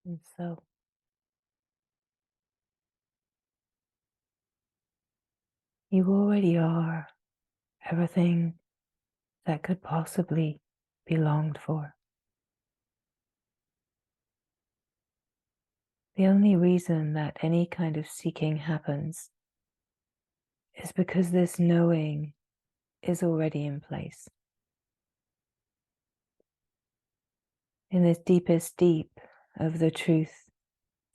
And so you already are everything that could possibly be longed for. The only reason that any kind of seeking happens is because this knowing is already in place. In this deepest deep of the truth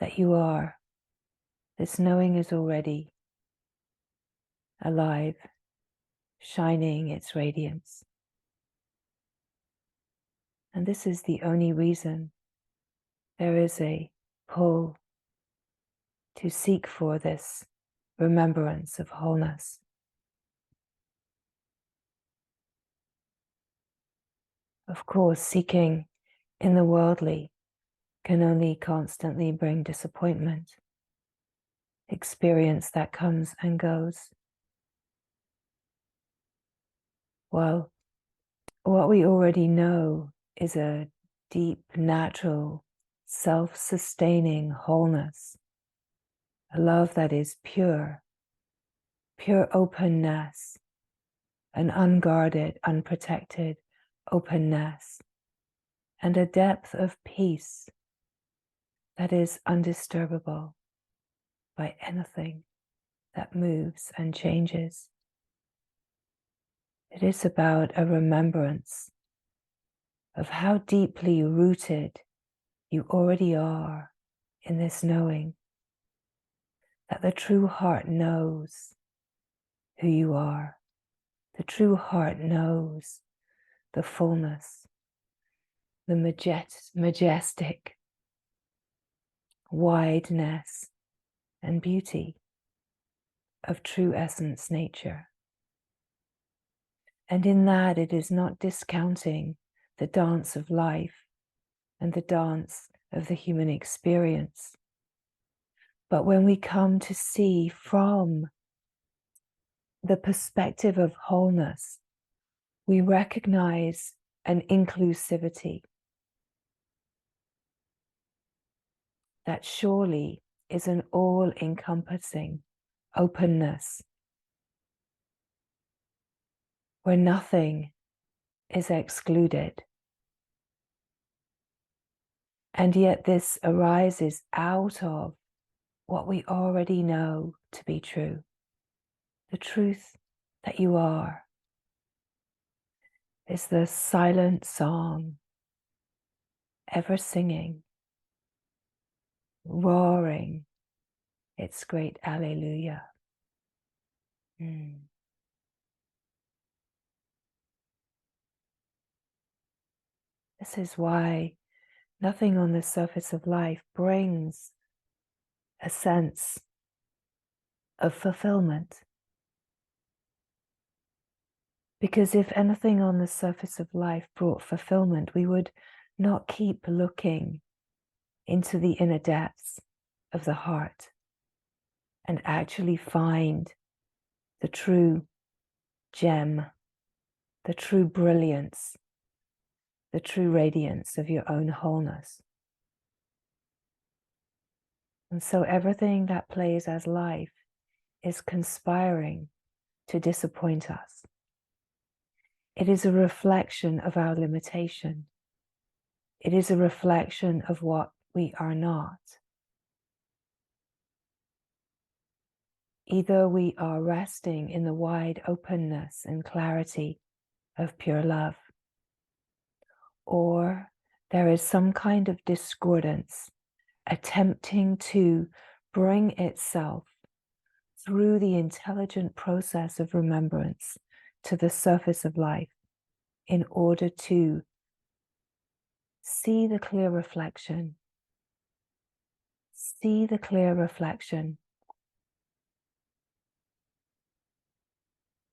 that you are, this knowing is already alive, shining its radiance. And this is the only reason there is a pull to seek for this remembrance of wholeness. Of course, seeking in the worldly can only constantly bring disappointment, experience that comes and goes. Well, what we already know is a deep, natural, self-sustaining wholeness, a love that is pure openness, an unguarded, unprotected openness, and a depth of peace that is undisturbable by anything that moves and changes. It is about a remembrance of how deeply rooted you already are in this knowing, that the true heart knows who you are. The true heart knows the fullness, the majestic wideness and beauty of true essence nature. And in that, it is not discounting the dance of life and the dance of the human experience. But when we come to see from the perspective of wholeness, we recognize an inclusivity that surely is an all-encompassing openness where nothing is excluded. And yet this arises out of what we already know to be true, the truth that you are is the silent song, ever singing, roaring its great alleluia. This is why nothing on the surface of life brings a sense of fulfillment. Because if anything on the surface of life brought fulfillment, we would not keep looking into the inner depths of the heart and actually find the true gem, the true brilliance, the true radiance of your own wholeness. And so everything that plays as life is conspiring to disappoint us. It is a reflection of our limitation. It is a reflection of what we are not. Either we are resting in the wide openness and clarity of pure love, or there is some kind of discordance attempting to bring itself through the intelligent process of remembrance to the surface of life in order to see the clear reflection. See the clear reflection.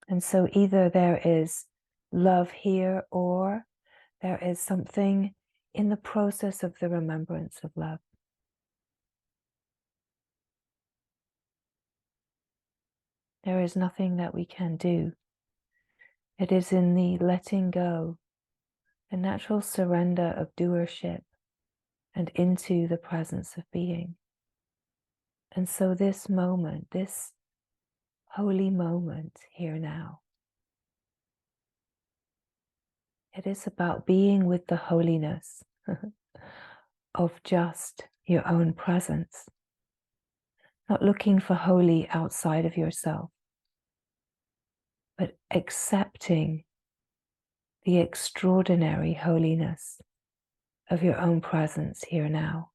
And so either there is love here or there is something in the process of the remembrance of love. There is nothing that we can do. It is in the letting go, the natural surrender of doership, and into the presence of being. And so this moment, this holy moment here now, it is about being with the holiness of just your own presence, not looking for holy outside of yourself, but accepting the extraordinary holiness of your own presence here now.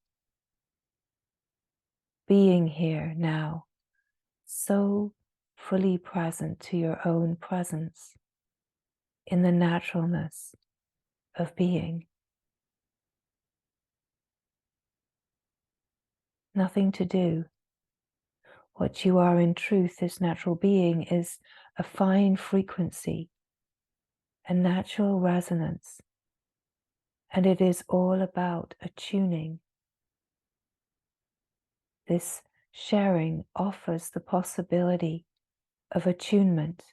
Being here now, so fully present to your own presence in the naturalness of being. Nothing to do. What you are in truth, this natural being, is a fine frequency, a natural resonance, and it is all about attuning. This sharing offers the possibility of attunement,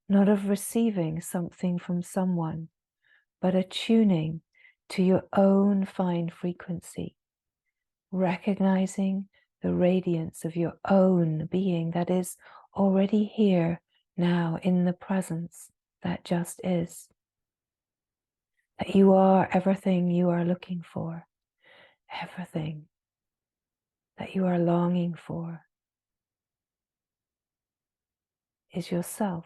not of receiving something from someone, but attuning to your own fine frequency, recognizing the radiance of your own being that is already here now in the presence that just is. That you are everything you are looking for, everything that you are longing for is yourself.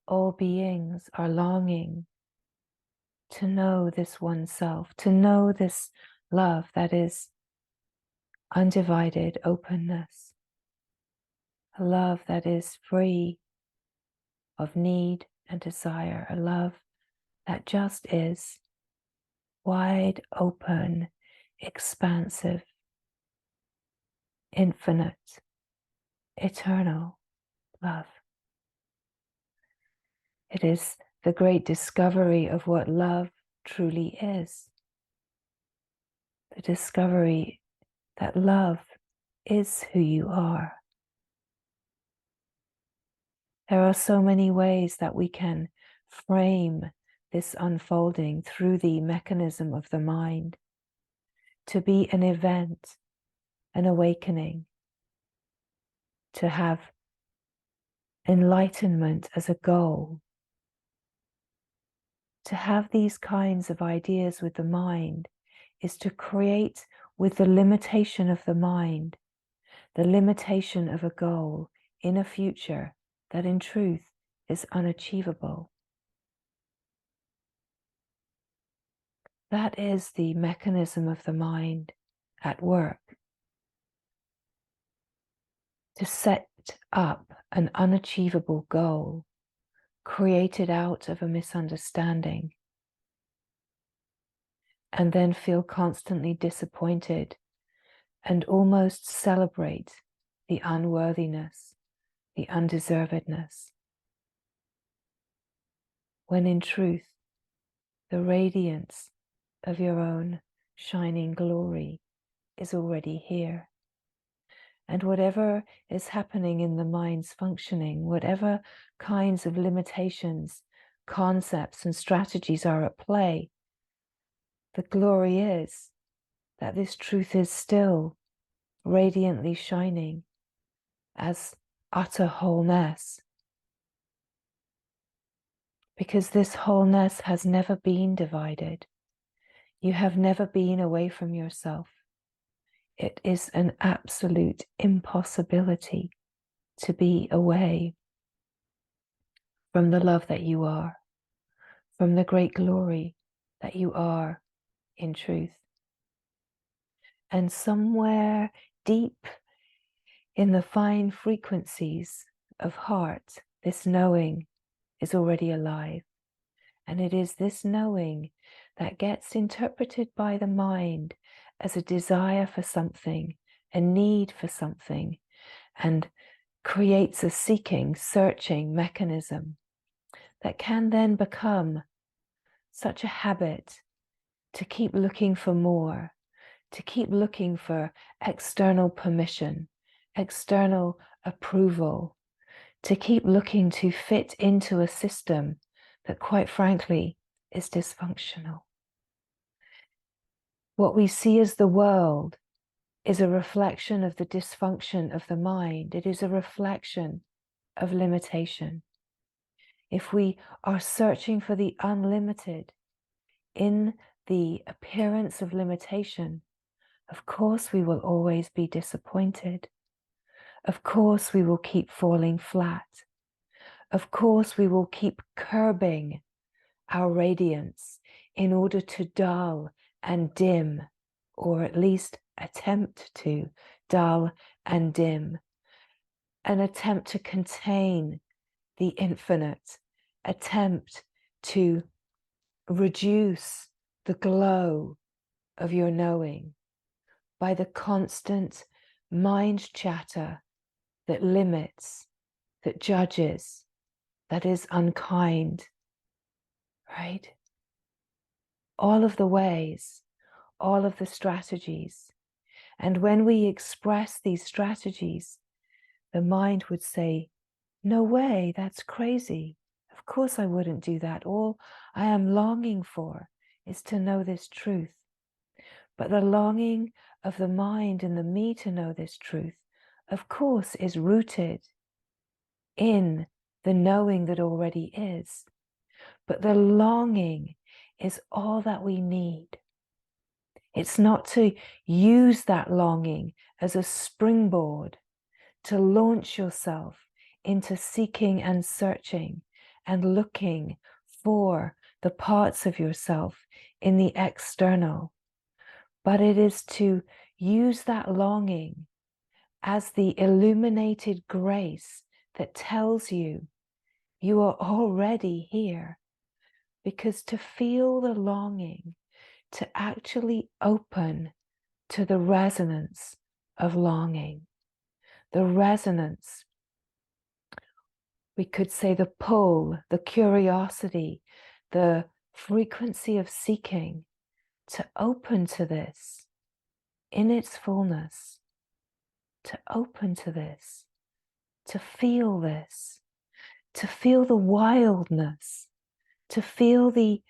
All beings are longing to know this one self, to know this love that is undivided openness, a love that is free of need and desire, a love that just is wide open, expansive, infinite, eternal love. It is the great discovery of what love truly is. The discovery that love is who you are. There are so many ways that we can frame this unfolding through the mechanism of the mind to be an event, an awakening, to have enlightenment as a goal. To have these kinds of ideas with the mind is to create with the limitation of the mind, the limitation of a goal in a future that in truth is unachievable. That is the mechanism of the mind at work. To set up an unachievable goal created out of a misunderstanding and then feel constantly disappointed and almost celebrate the unworthiness, the undeservedness, when in truth, the radiance of your own shining glory is already here. And whatever is happening in the mind's functioning, whatever kinds of limitations, concepts, and strategies are at play, the glory is that this truth is still radiantly shining as utter wholeness. Because this wholeness has never been divided. You have never been away from yourself. It is an absolute impossibility to be away from the love that you are, from the great glory that you are in truth. And somewhere deep in the fine frequencies of heart, this knowing is already alive. And it is this knowing that gets interpreted by the mind as a desire for something, a need for something, and creates a seeking, searching mechanism that can then become such a habit to keep looking for more, to keep looking for external permission, external approval, to keep looking to fit into a system that, quite frankly, is dysfunctional. What we see as the world is a reflection of the dysfunction of the mind. It is a reflection of limitation. If we are searching for the unlimited in the appearance of limitation, of course we will always be disappointed. Of course we will keep falling flat. Of course we will keep curbing our radiance in order to dull and dim, or at least attempt to dull and dim, an attempt to contain the infinite, attempt to reduce the glow of your knowing by the constant mind chatter that limits, that judges, that is unkind, right? All of the ways, all of the strategies. And when we express these strategies, the mind would say, no way, that's crazy. Of course I wouldn't do that. All I am longing for is to know this truth. But the longing of the mind and the me to know this truth, of course, is rooted in the knowing that already is. But the longing is all that we need. It's not to use that longing as a springboard to launch yourself into seeking and searching and looking for the parts of yourself in the external, but it is to use that longing as the illuminated grace that tells you you are already here. Because to feel the longing, to actually open to the resonance of longing, the resonance, we could say the pull, the curiosity, the frequency of seeking, to open to this in its fullness, to open to this, to feel this, to feel the wildness, to feel the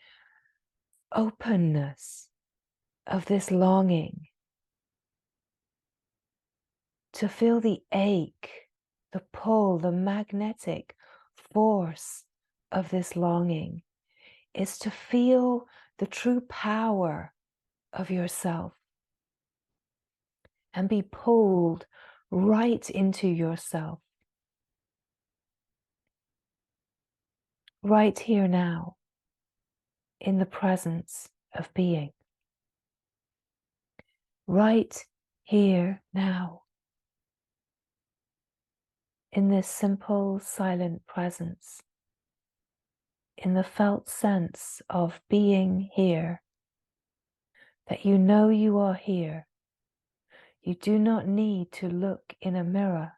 openness of this longing, to feel the ache, the pull, the magnetic force of this longing, is to feel the true power of yourself and be pulled right into yourself, right here now, in the presence of being. Right here now, in this simple, silent presence, in the felt sense of being here, that you know you are here. You do not need to look in a mirror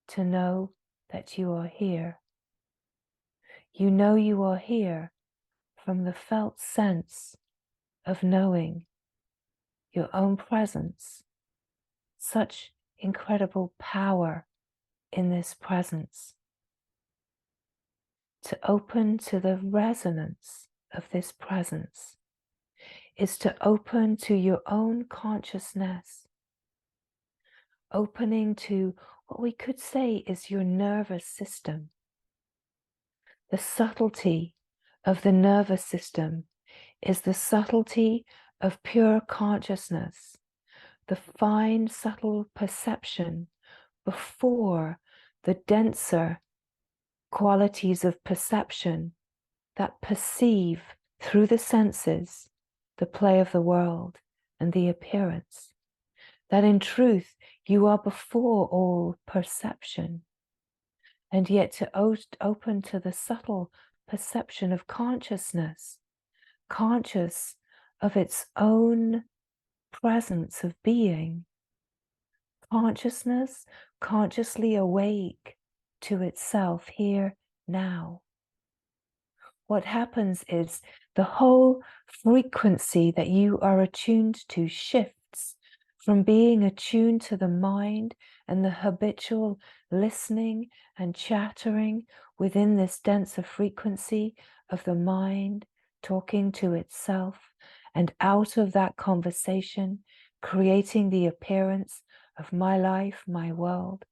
to know that you are here. You know you are here from the felt sense of knowing your own presence. Such incredible power in this presence. To open to the resonance of this presence is to open to your own consciousness, opening to what we could say is your nervous system. The subtlety of the nervous system is the subtlety of pure consciousness, the fine, subtle perception before the denser qualities of perception that perceive through the senses the play of the world and the appearance. That in truth you are before all perception, and yet to open to the subtle perception of consciousness, conscious of its own presence of being, consciousness consciously awake to itself here now. What happens is the whole frequency that you are attuned to shifts from being attuned to the mind and the habitual listening and chattering within this denser frequency of the mind, talking to itself, and out of that conversation, creating the appearance of my life, my world.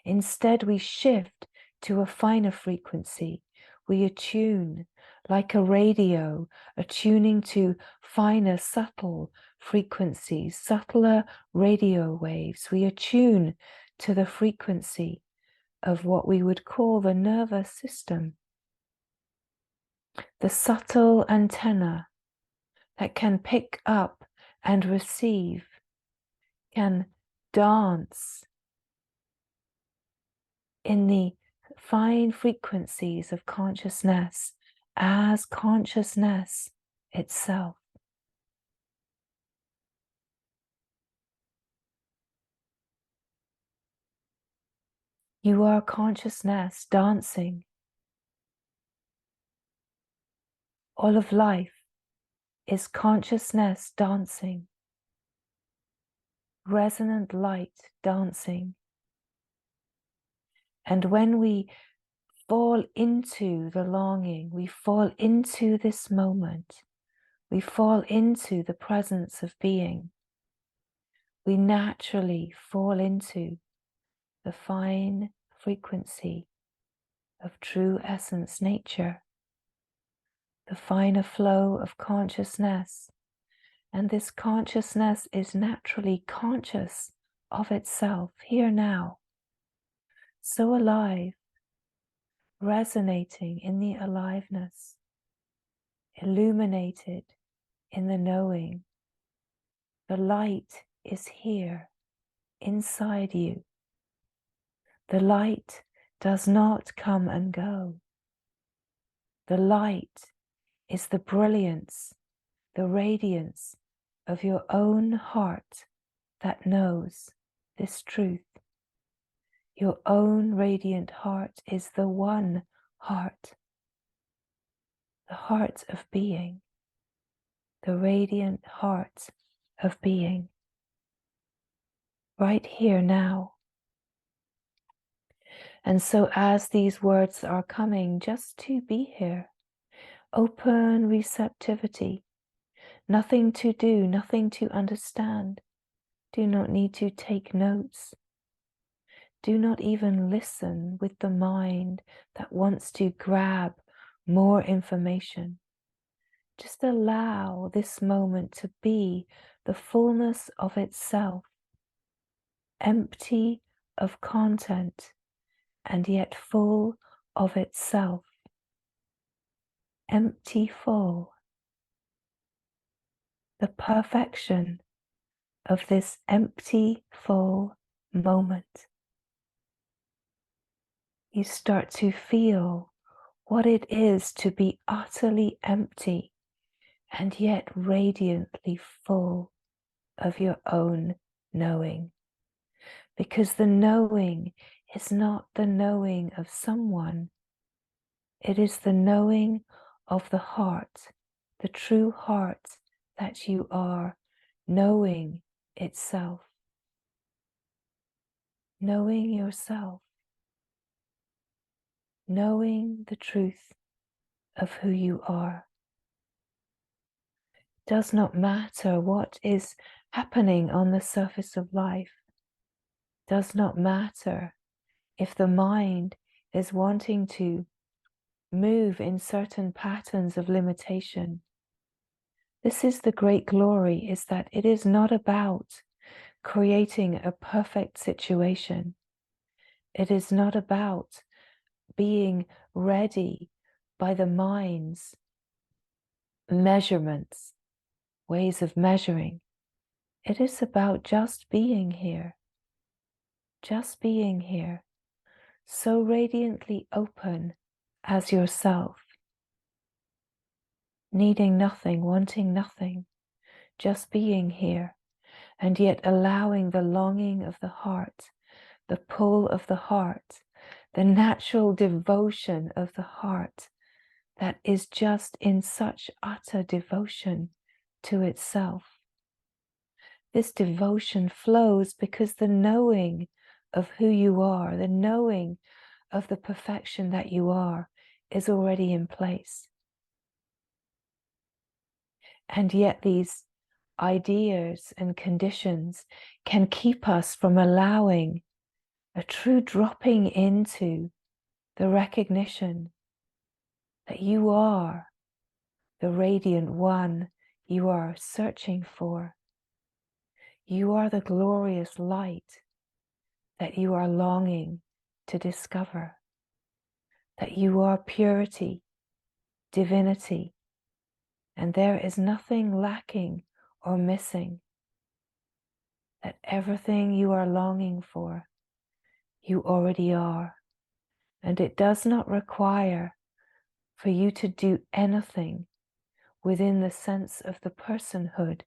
Instead, we shift to a finer frequency. We attune like a radio, attuning to finer, subtle frequencies, subtler radio waves. We attune to the frequency of what we would call the nervous system, the subtle antenna that can pick up and receive, can dance in the fine frequencies of consciousness as consciousness itself. You are consciousness dancing. All of life is consciousness dancing, resonant light dancing. And when we fall into the longing, we fall into this moment, we fall into the presence of being, we naturally fall into the fine frequency of true essence nature, the finer flow of consciousness. And this consciousness is naturally conscious of itself here now, so alive, resonating in the aliveness, illuminated in the knowing. The light is here inside you. The light does not come and go. The light is the brilliance, the radiance of your own heart that knows this truth. Your own radiant heart is the one heart, the heart of being, the radiant heart of being, right here now. And so as these words are coming, just to be here, open receptivity, nothing to do, nothing to understand. Do not need to take notes. Do not even listen with the mind that wants to grab more information. Just allow this moment to be the fullness of itself, empty of content and yet full of itself. Empty full. The perfection of this empty full moment. You start to feel what it is to be utterly empty and yet radiantly full of your own knowing. Because the knowing is not the knowing of someone. It is the knowing of the heart, the true heart that you are, knowing itself. Knowing yourself. Knowing the truth of who you are. It does not matter what is happening on the surface of life. It does not matter if the mind is wanting to move in certain patterns of limitation. This is the great glory, is that it is not about creating a perfect situation. It is not about being ready by the mind's measurements, ways of measuring. It is about just being here. Just being here, so radiantly open as yourself, needing nothing, wanting nothing, just being here, and yet allowing the longing of the heart, the pull of the heart, the natural devotion of the heart that is just in such utter devotion to itself. This devotion flows because the knowing of who you are, the knowing of the perfection that you are, is already in place. And yet these ideas and conditions can keep us from allowing a true dropping into the recognition that you are the radiant one you are searching for. You are the glorious light that you are longing to discover, that you are purity, divinity, and there is nothing lacking or missing, that everything you are longing for, you already are, and it does not require for you to do anything within the sense of the personhood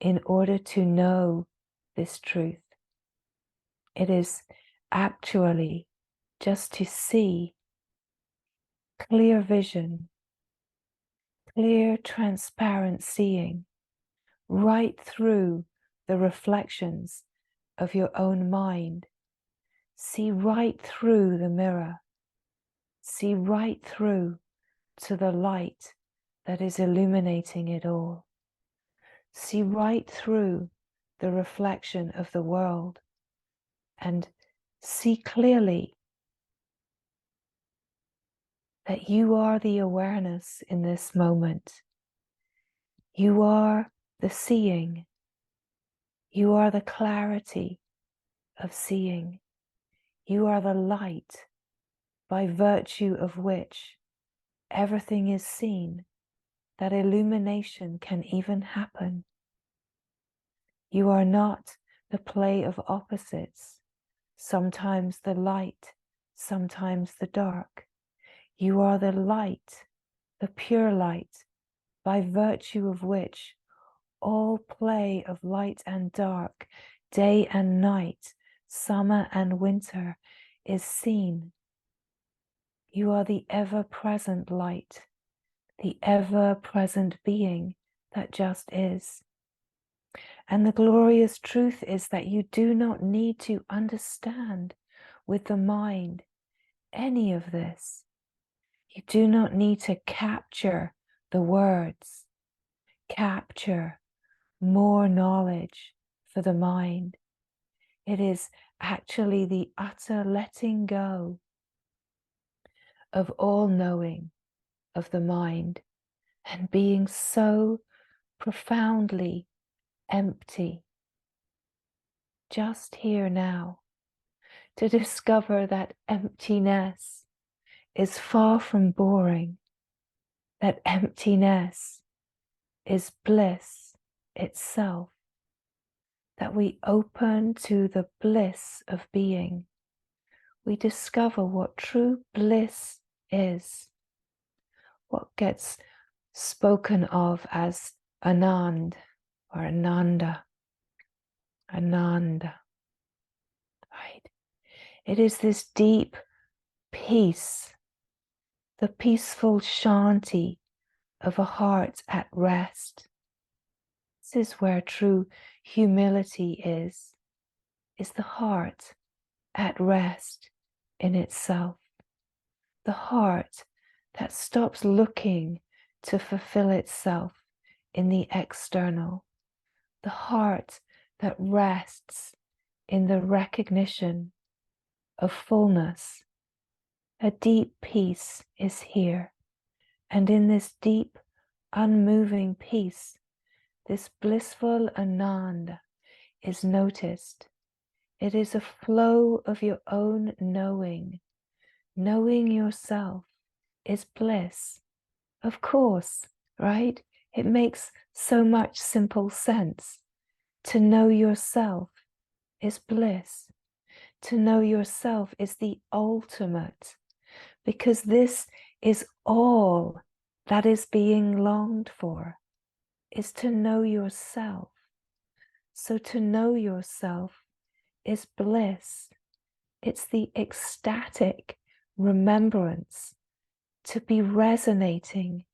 in order to know this truth. It is actually just to see clear vision, clear, transparent seeing right through the reflections of your own mind. See right through the mirror. See right through to the light that is illuminating it all. See right through the reflection of the world and see clearly that you are the awareness in this moment. You are the seeing. You are the clarity of seeing. You are the light by virtue of which everything is seen, that illumination can even happen. You are not the play of opposites, sometimes the light, sometimes the dark. You are the light, the pure light, by virtue of which all play of light and dark, day and night, summer and winter is seen. You are the ever-present light, the ever-present being that just is. And the glorious truth is that you do not need to understand with the mind any of this. You do not need to capture the words, capture more knowledge for the mind. It is actually the utter letting go of all knowing of the mind and being so profoundly empty just here now, to discover that emptiness is far from boring, that emptiness is bliss itself, that we open to the bliss of being. We discover what true bliss is, what gets spoken of as Anand or Ananda, Ananda, right? It is this deep peace, the peaceful shanti of a heart at rest. This is where true humility is the heart at rest in itself. The heart that stops looking to fulfill itself in the external. The heart that rests in the recognition of fullness. A deep peace is here. And in this deep, unmoving peace, this blissful Ananda is noticed. It is a flow of your own knowing. Knowing yourself is bliss. Of course, right? It makes so much simple sense. To know yourself is bliss. To know yourself is the ultimate, because this is all that is being longed for, is to know yourself. So to know yourself is bliss. It's the ecstatic remembrance, to be resonating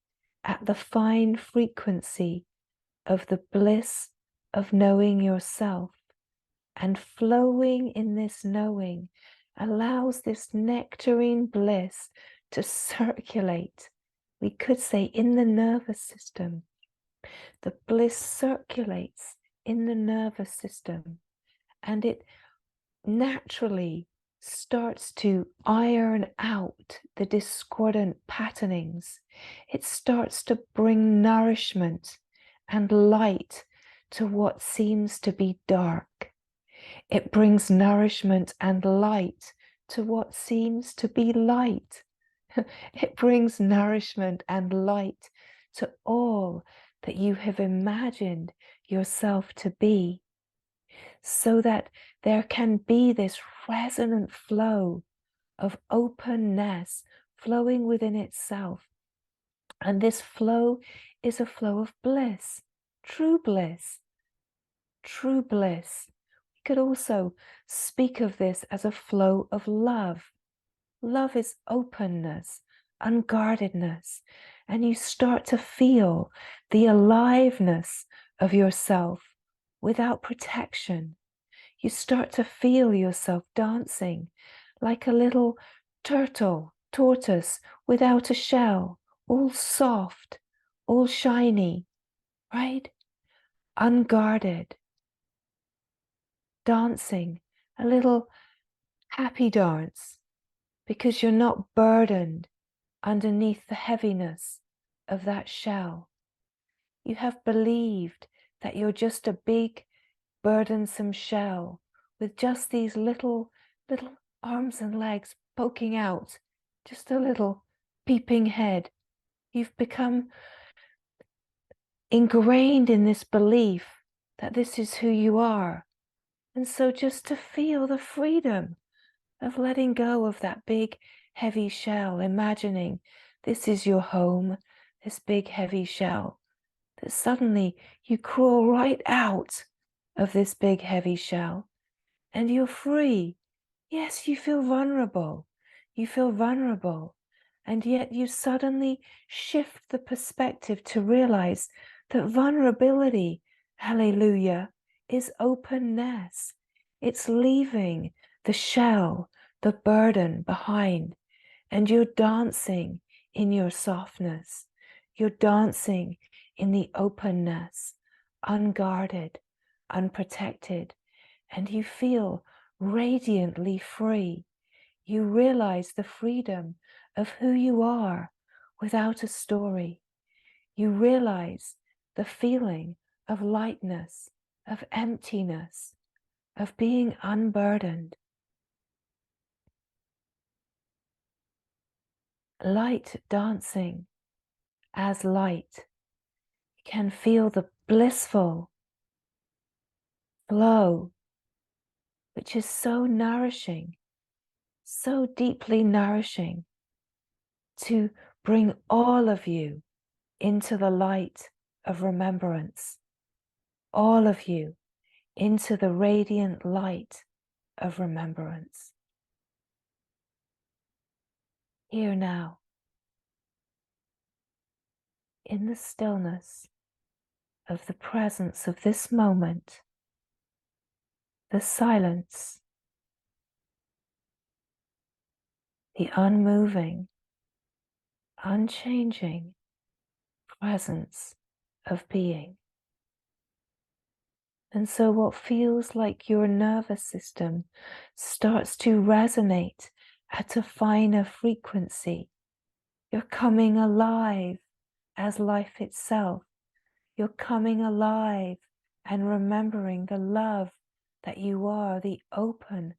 at the fine frequency of the bliss of knowing yourself, and flowing in this knowing allows this nectarine bliss to circulate, we could say, in the nervous system, The bliss circulates in the nervous system, and it naturally starts to iron out the discordant patternings. It starts to bring nourishment and light to what seems to be dark. It brings nourishment and light to what seems to be light. It brings nourishment and light to all that you have imagined yourself to be, so that there can be this resonant flow of openness flowing within itself. And this flow is a flow of bliss, true bliss, true bliss. We could also speak of this as a flow of love. Love is openness, unguardedness, and you start to feel the aliveness of yourself without protection. You start to feel yourself dancing like a little tortoise without a shell, all soft, all shiny, right? Unguarded, dancing a little happy dance because you're not burdened underneath the heaviness of that shell. You have believed that you're just a big, burdensome shell with just these little arms and legs poking out, just a little peeping head. You've become ingrained in this belief that this is who you are. And so just to feel the freedom of letting go of that big, heavy shell, imagining this is your home, this big, heavy shell, that suddenly you crawl right out of this big, heavy shell and you're free. Yes, you feel vulnerable. You feel vulnerable. And yet you suddenly shift the perspective to realize that vulnerability, hallelujah, is openness. It's leaving the shell, the burden behind, and you're dancing in your softness. You're dancing in the openness, unguarded, unprotected, and you feel radiantly free. You realize the freedom of who you are without a story. You realize the feeling of lightness, of emptiness, of being unburdened. Light dancing as light. You can feel the blissful flow, which is so nourishing, so deeply nourishing, to bring all of you into the light of remembrance, all of you into the radiant light of remembrance. Here now, in the stillness of the presence of this moment, the silence, the unmoving, unchanging presence of being. And so what feels like your nervous system starts to resonate at a finer frequency. You're coming alive as life itself. You're coming alive and remembering the love that you are, the open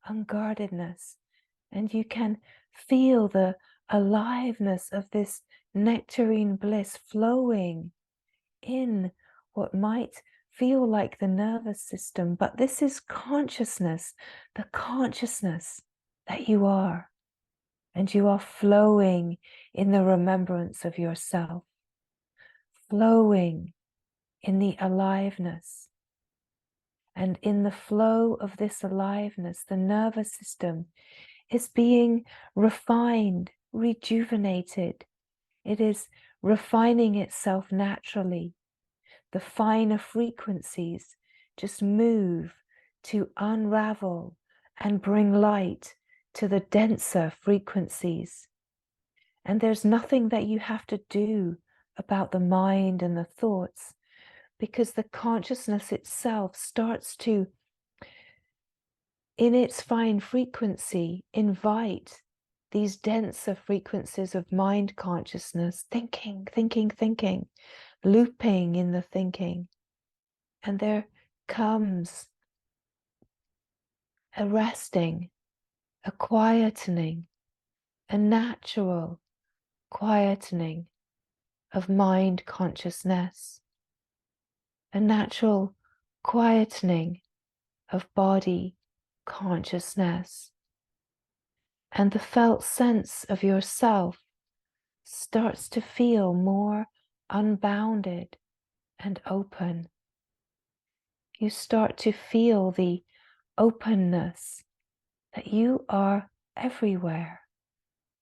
unguardedness. And you can feel the aliveness of this nectarine bliss flowing in what might feel like the nervous system, but this is consciousness, the consciousness that you are. And you are flowing in the remembrance of yourself, flowing in the aliveness. And in the flow of this aliveness, the nervous system is being refined, rejuvenated. It is refining itself naturally. The finer frequencies just move to unravel and bring light to the denser frequencies. And there's nothing that you have to do about the mind and the thoughts, because the consciousness itself starts to, in its fine frequency, invite these denser frequencies of mind consciousness, thinking, looping in the thinking. And there comes a resting, a quietening, a natural quietening of mind consciousness, a natural quietening of body consciousness. And the felt sense of yourself starts to feel more unbounded and open. You start to feel the openness that you are everywhere.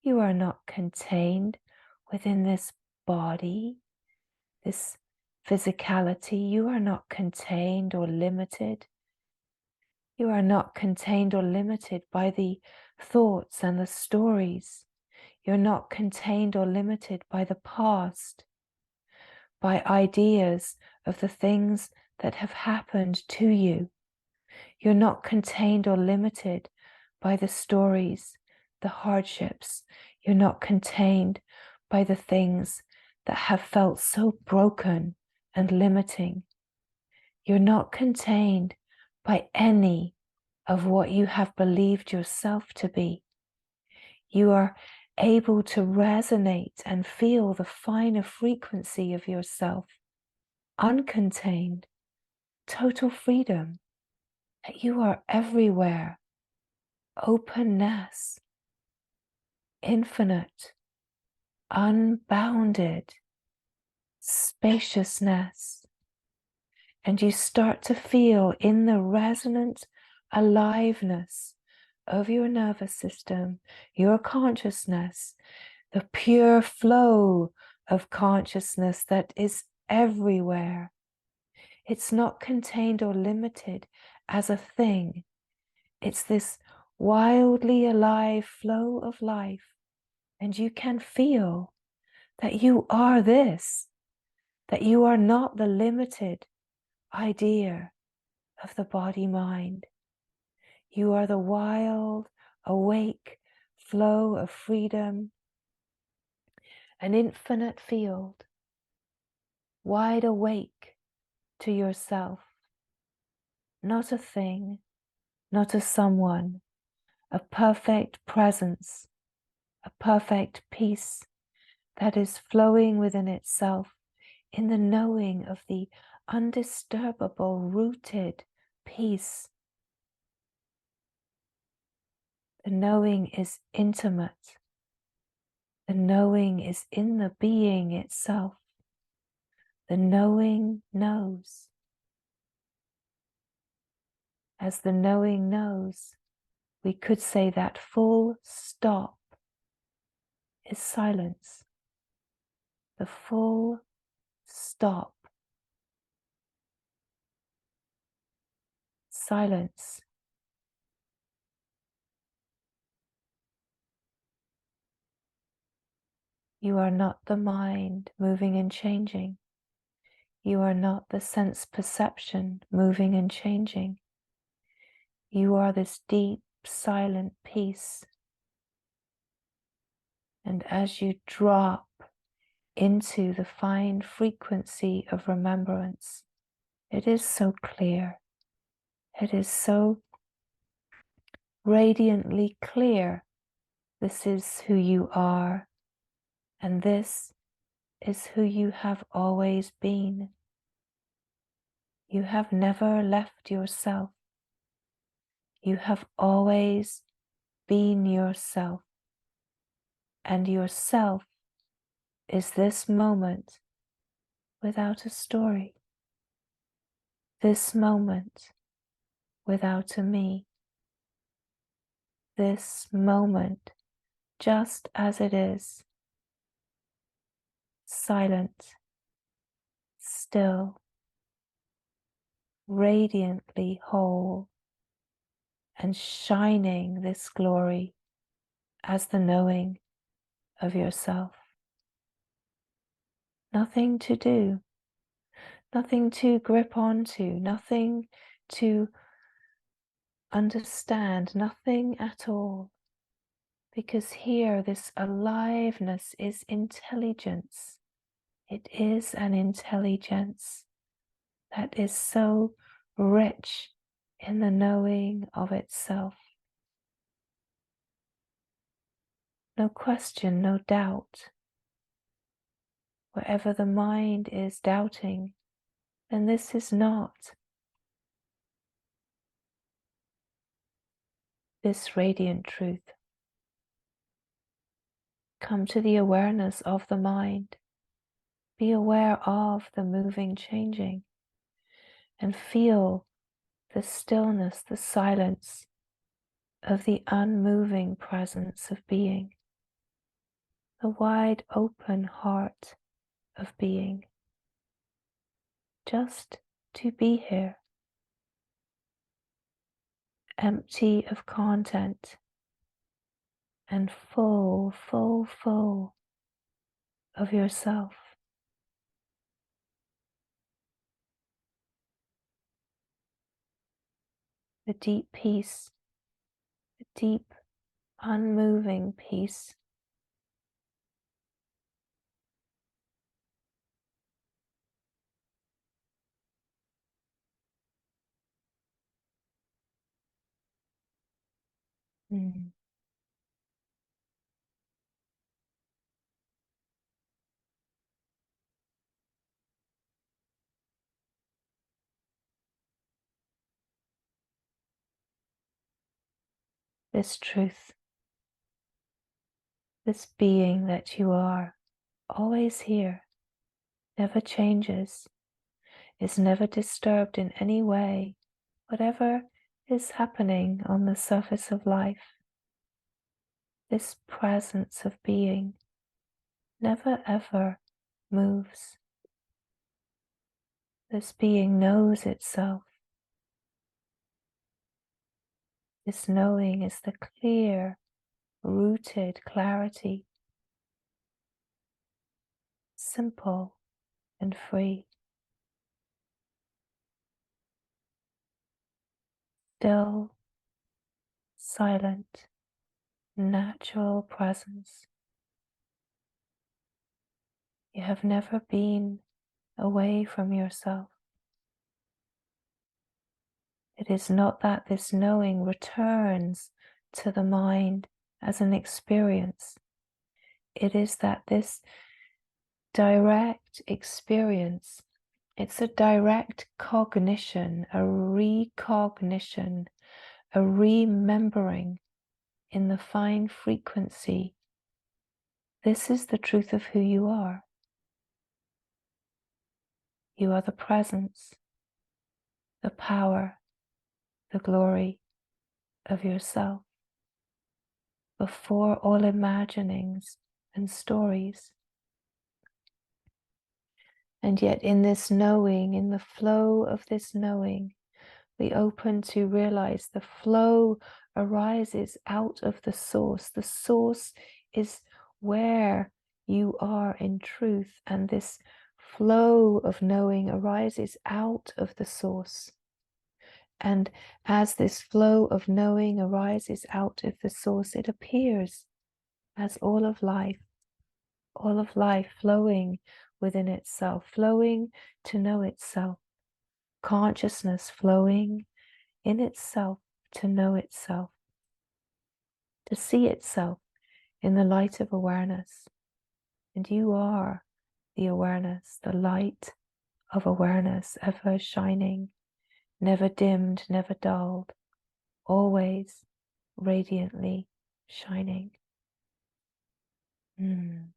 You are not contained within this body, this physicality. You are not contained or limited. You are not contained or limited by the thoughts and the stories. You're not contained or limited by the past, by ideas of the things that have happened to you. You're not contained or limited by the stories, the hardships. You're not contained by the things that have felt so broken and limiting. You're not contained by any of what you have believed yourself to be. You are able to resonate and feel the finer frequency of yourself, uncontained, total freedom, that you are everywhere, openness, infinite, unbounded spaciousness. And you start to feel in the resonant aliveness of your nervous system, your consciousness, the pure flow of consciousness that is everywhere. It's not contained or limited as a thing. It's this wildly alive flow of life. And you can feel that you are this, that you are not the limited idea of the body-mind. You are the wild, awake flow of freedom, an infinite field, wide awake to yourself, not a thing, not a someone, a perfect presence, a perfect peace that is flowing within itself in the knowing of the undisturbable, rooted peace. The knowing is intimate. The knowing is in the being itself. The knowing knows. As the knowing knows, we could say that full stop is silence. The full stop. Silence. You are not the mind moving and changing. You are not the sense perception moving and changing. You are this deep, silent peace. And as you drop into the fine frequency of remembrance, it is so clear. It is so radiantly clear. This is who you are, and this is who you have always been. You have never left yourself. You have always been yourself, and yourself is this moment without a story, this moment without a me, this moment just as it is, silent, still, radiantly whole, and shining this glory as the knowing of yourself. Nothing to do, nothing to grip onto, nothing to understand, nothing at all. Because here, this aliveness is intelligence. It is an intelligence that is so rich in the knowing of itself. No question, no doubt. Wherever the mind is doubting, then this is not this radiant truth. Come to the awareness of the mind. Be aware of the moving, changing, and feel the stillness, the silence of the unmoving presence of being, the wide open heart of being. Just to be here, empty of content and full, full, full of yourself. The deep peace, the deep, unmoving peace. Mm. This truth, this being that you are, always here, never changes, is never disturbed in any way, whatever is happening on the surface of life. This presence of being never ever moves. This being knows itself. This knowing is the clear, rooted clarity, simple and free. Still, silent, natural presence. You have never been away from yourself. It is not that this knowing returns to the mind as an experience. It is that this direct experience, it's a direct cognition, a recognition, a remembering in the fine frequency. This is the truth of who you are. You are the presence, the power, the glory of yourself before all imaginings and stories. And yet in this knowing, in the flow of this knowing, we open to realize the flow arises out of the source. The source is where you are in truth, and this flow of knowing arises out of the source. And as this flow of knowing arises out of the source, it appears as all of life flowing within itself, flowing to know itself, consciousness flowing in itself to know itself, to see itself in the light of awareness. And you are the awareness, the light of awareness, ever shining, never dimmed, never dulled, always radiantly shining. Mm.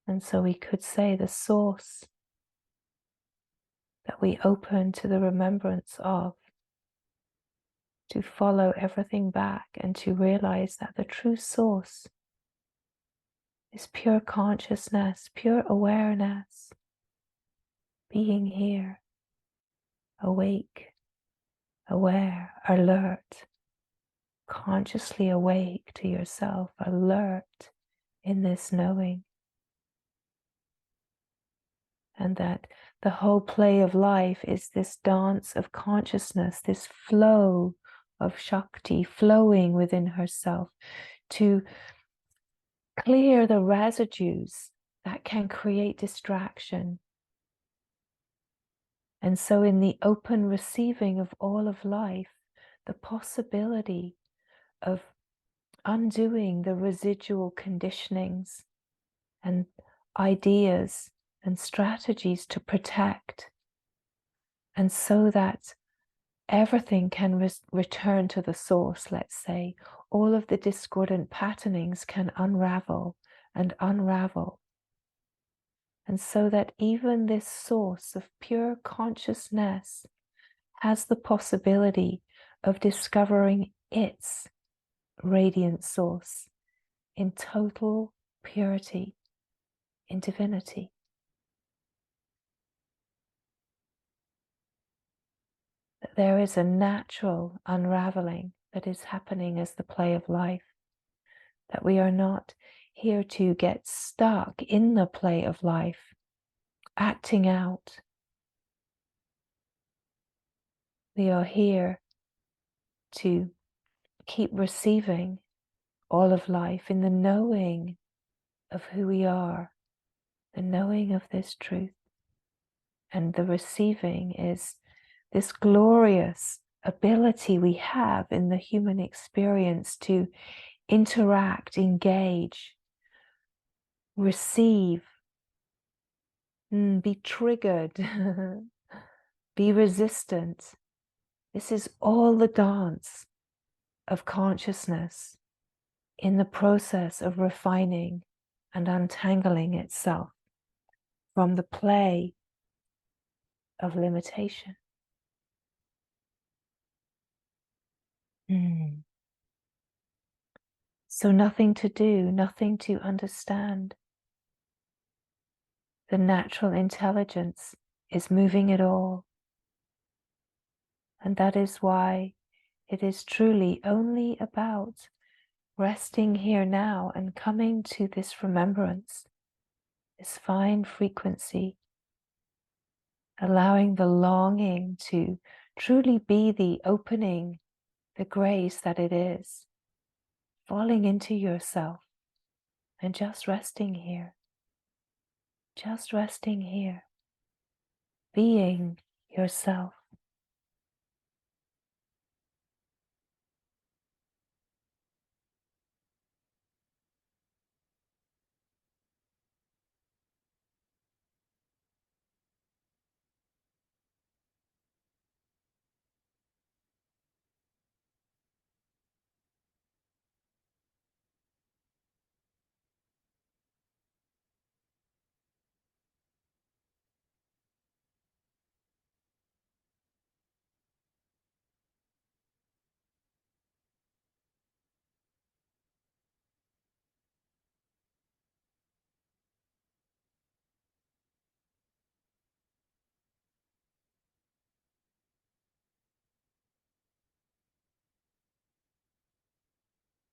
And so we could say the source that we open to the remembrance of, to follow everything back and to realize that the true source is pure consciousness, pure awareness, being here, awake, aware, alert, consciously awake to yourself, alert in this knowing. And that the whole play of life is this dance of consciousness, this flow of Shakti flowing within herself to clear the residues that can create distraction. And so, in the open receiving of all of life, the possibility of undoing the residual conditionings and ideas and strategies to protect, and so that everything can return to the source, let's say, all of the discordant patternings can unravel and unravel. And so that even this source of pure consciousness has the possibility of discovering its radiant source in total purity, in divinity. That there is a natural unraveling that is happening as the play of life. That we are not here to get stuck in the play of life, acting out. We are here to keep receiving all of life in the knowing of who we are, the knowing of this truth. And the receiving is this glorious ability we have in the human experience to interact, engage, receive, be triggered, be resistant. This is all the dance of consciousness in the process of refining and untangling itself from the play of limitation. So nothing to do, nothing to understand. The natural intelligence is moving it all. And that is why it is truly only about resting here now and coming to this remembrance, this fine frequency, allowing the longing to truly be the opening, the grace that it is, falling into yourself and just resting here, being yourself.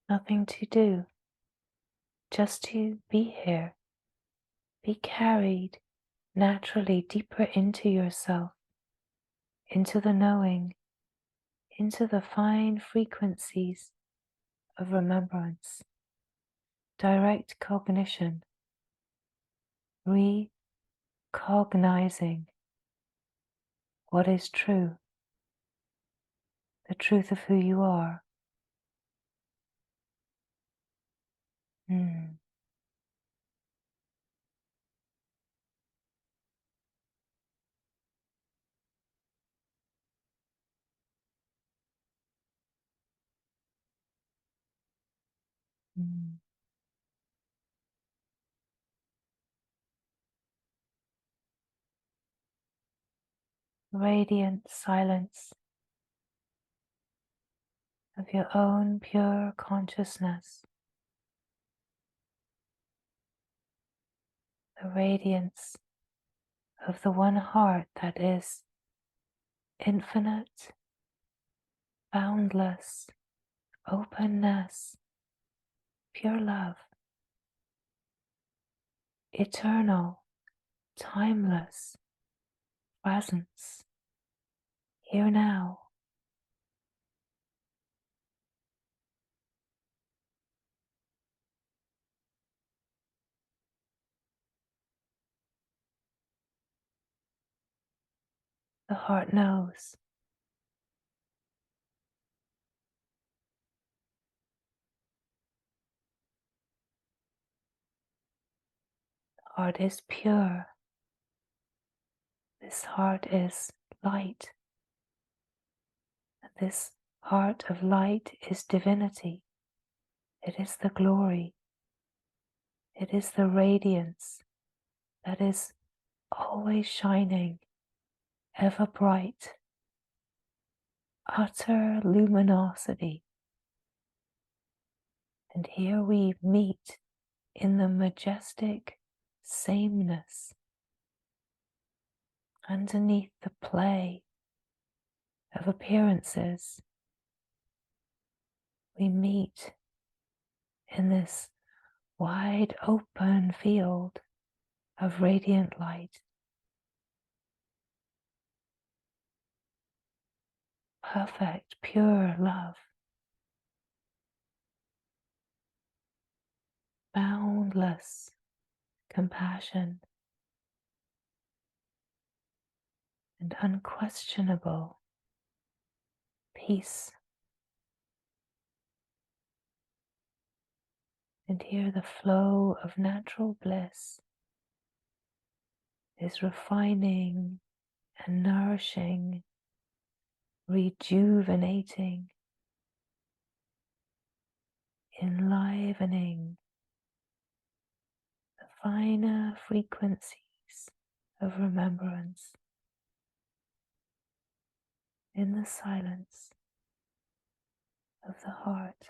Nothing to do, just to be here, be carried naturally deeper into yourself, into the knowing, into the fine frequencies of remembrance, direct cognition, recognizing what is true, the truth of who you are. Radiant silence of your own pure consciousness, the radiance of the one heart that is infinite, boundless openness, pure love, eternal, timeless presence, here now. The heart knows. The heart is pure. This heart is light. This heart of light is divinity. It is the glory. It is the radiance that is always shining, ever bright, utter luminosity. And here we meet in the majestic sameness, underneath the play of appearances. We meet in this wide open field of radiant light. Perfect, pure love. Boundless compassion and unquestionable peace. And here the flow of natural bliss is refining and nourishing, rejuvenating, enlivening the finer frequencies of remembrance in the silence of the heart.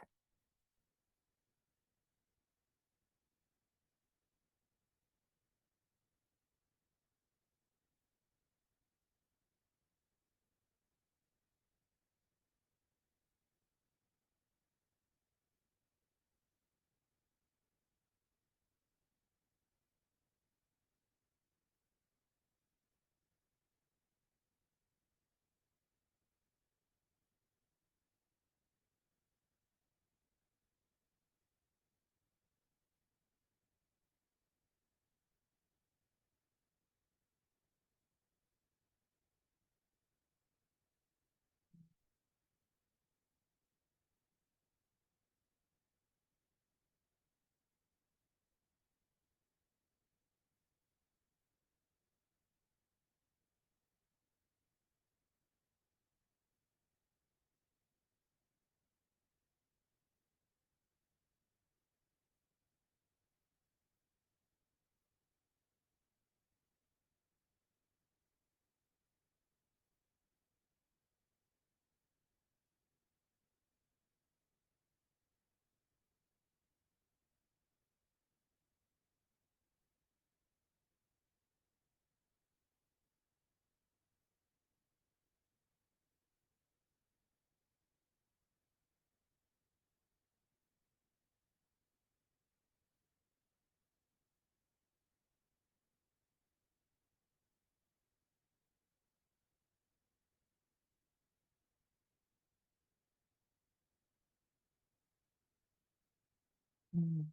Mm.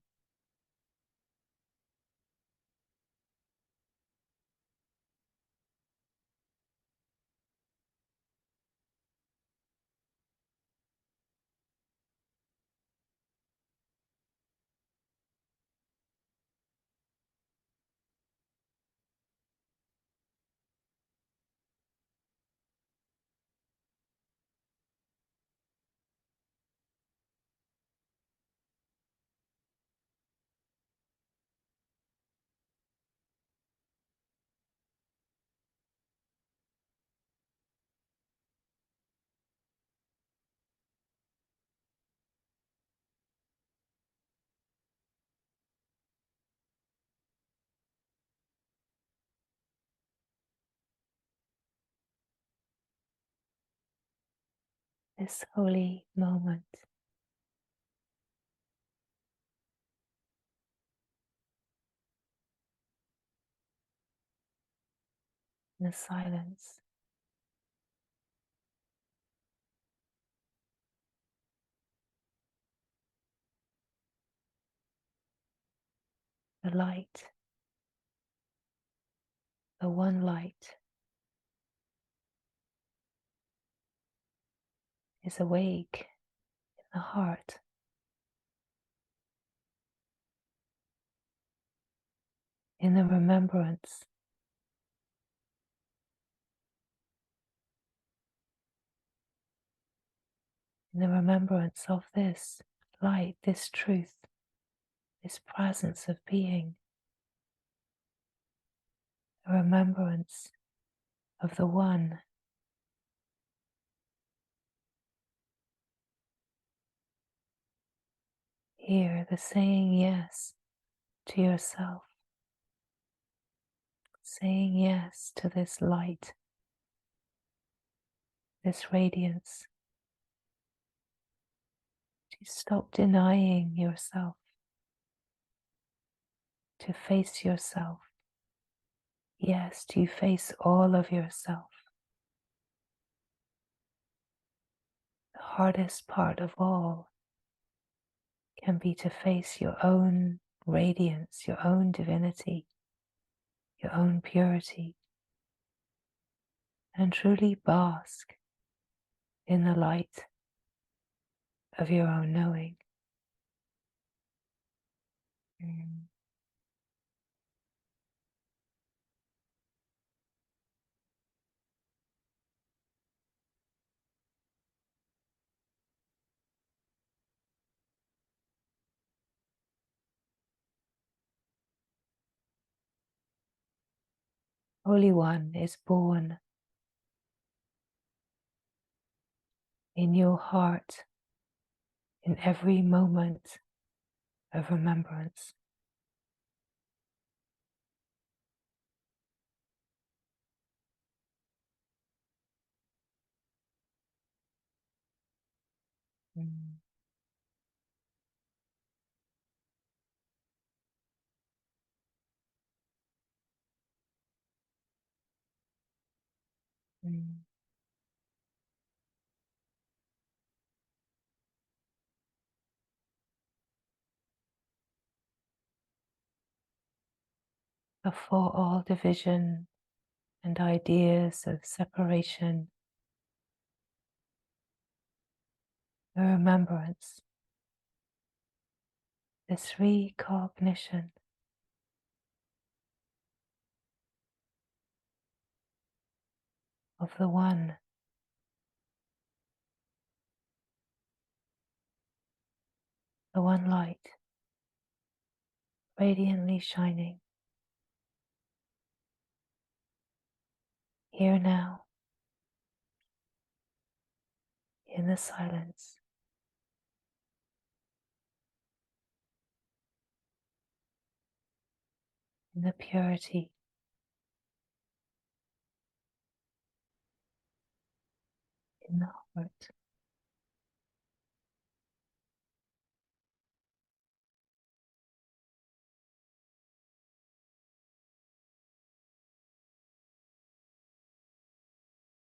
this holy moment. In the silence. The light, the one light, is awake in the heart. In the remembrance of this light, this truth, this presence of being, the remembrance of the one. Hear the saying yes to yourself, saying yes to this light, this radiance, to stop denying yourself, to face yourself. Yes, to face all of yourself. The hardest part of all can be to face your own radiance, your own divinity, your own purity, and truly bask in the light of your own knowing. Holy One is born in your heart in every moment of remembrance. Mm. Mm. Before all division and ideas of separation, the remembrance, this recognition of the one, the one light, radiantly shining, here now, in the silence, in the purity, in the heart.